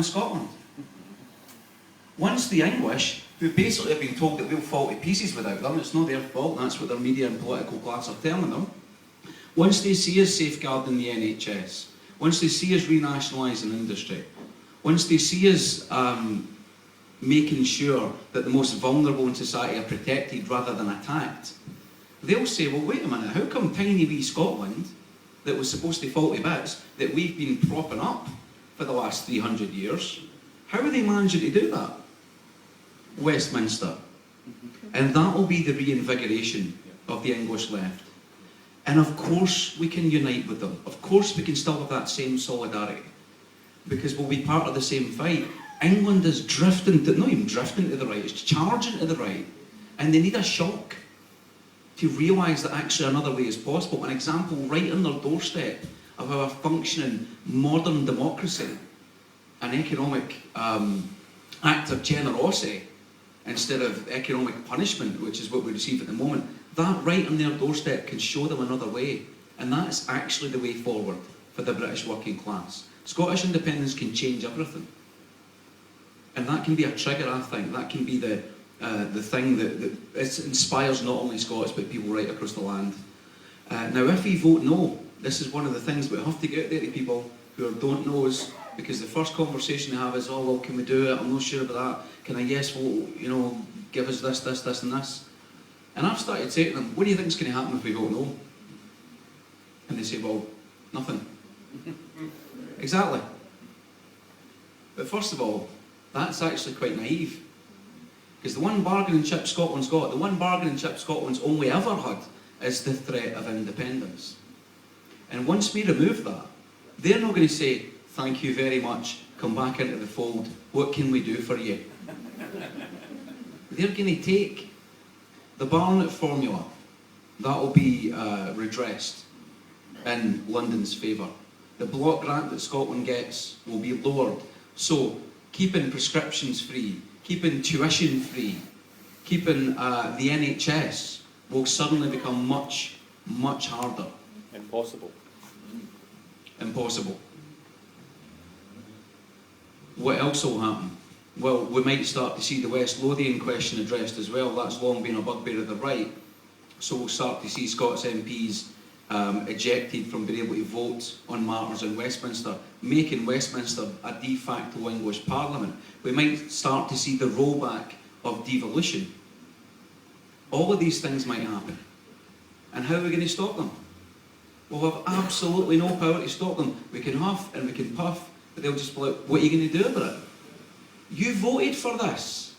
with Scotland. Once the English, who basically have been told that they'll fall to pieces without them, it's not their fault, that's what their media and political class are telling them. Once they see us safeguarding the NHS, once they see us renationalising industry, once they see us making sure that the most vulnerable in society are protected rather than attacked, they'll say, well, wait a minute, how come tiny wee Scotland, that was supposed to fall to bits, that we've been propping up for the last 300 years, how are they managing to do that? Westminster. And that will be the reinvigoration of the English left. And of course we can unite with them. Of course we can still have that same solidarity. Because we'll be part of the same fight. England is drifting, not even drifting to the right, it's charging to the right. And they need a shock to realise that actually another way is possible. An example right on their doorstep of how a functioning modern democracy, an economic act of generosity instead of economic punishment, which is what we receive at the moment, that right on their doorstep can show them another way. And that's actually the way forward for the British working class. Scottish independence can change everything. And that can be a trigger, I think. That can be the thing that inspires not only Scots but people right across the land. Now if we vote no, this is one of the things we have to get there to people who don't know us, because the first conversation they have is, oh well, can we do it? I'm not sure about that. Can I yes vote? You know, give us this, this, this and this. And I've started saying to them, what do you think is going to happen if we vote no? And they say, well, nothing. Exactly. But first of all, that's actually quite naive. Because the one bargaining chip Scotland's got, the one bargaining chip Scotland's only ever had, is the threat of independence. And once we remove that, they're not going to say, thank you very much, come back into the fold, what can we do for you? They're going to take the Barnett formula, that will be redressed in London's favour. The block grant that Scotland gets will be lowered. So, keeping prescriptions free, keeping tuition free, keeping the NHS will suddenly become much, much harder. Impossible. Impossible. What else will happen? Well, we might start to see the West Lothian question addressed as well. That's long been a bugbear of the right. So we'll start to see Scots MPs ejected from being able to vote on matters in Westminster, making Westminster a de facto English Parliament. We might start to see the rollback of devolution. All of these things might happen. And how are we going to stop them? We'll have absolutely no power to stop them. We can huff and we can puff, but they'll just be like, what are you going to do about it? You voted for this.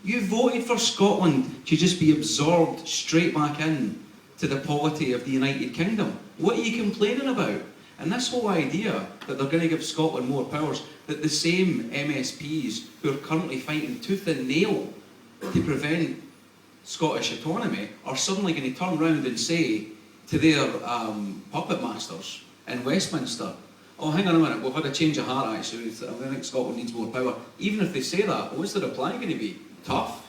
You voted for Scotland to just be absorbed straight back in to the polity of the United Kingdom. What are you complaining about? And this whole idea that they're going to give Scotland more powers, that the same MSPs who are currently fighting tooth and nail to prevent Scottish autonomy are suddenly going to turn round and say to their puppet masters in Westminster, oh, hang on a minute, we've had a change of heart actually, I think Scotland needs more power. Even if they say that, what's the reply going to be? Tough.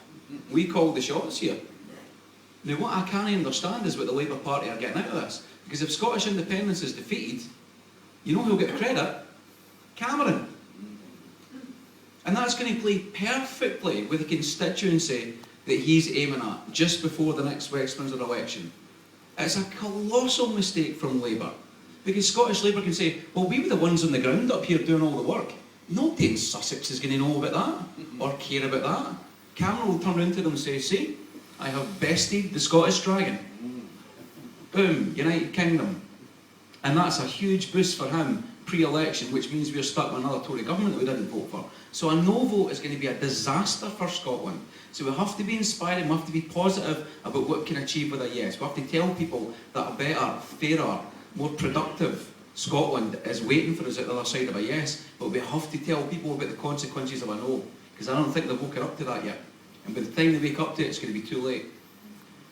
We call the shots here. Now what I can't understand is what the Labour Party are getting out of this. Because if Scottish independence is defeated, you know who'll get credit? Cameron. And that's going to play perfectly with the constituency that he's aiming at just before the next Westminster election. It's a colossal mistake from Labour. Because Scottish Labour can say, well, we were the ones on the ground up here doing all the work. Nobody in Sussex is going to know about that, or care about that. Cameron will turn around to them and say, see, I have bested the Scottish Dragon. Boom, United Kingdom. And that's a huge boost for him pre-election, which means we're stuck with another Tory government that we didn't vote for. So a no vote is going to be a disaster for Scotland. So we have to be inspiring, we have to be positive about what we can achieve with a yes. We have to tell people that a better, fairer, more productive Scotland is waiting for us at the other side of a yes, but we have to tell people about the consequences of a no, because I don't think they've woken up to that yet. And by the time they wake up to it, it's going to be too late.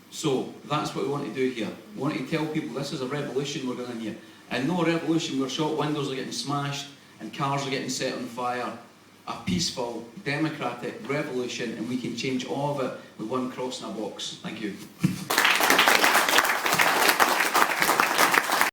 So that's what we want to do here. We want to tell people this is a revolution we're going in here. And no revolution where shop windows are getting smashed and cars are getting set on fire. A peaceful, democratic revolution, and we can change all of it with one cross in a box. Thank you.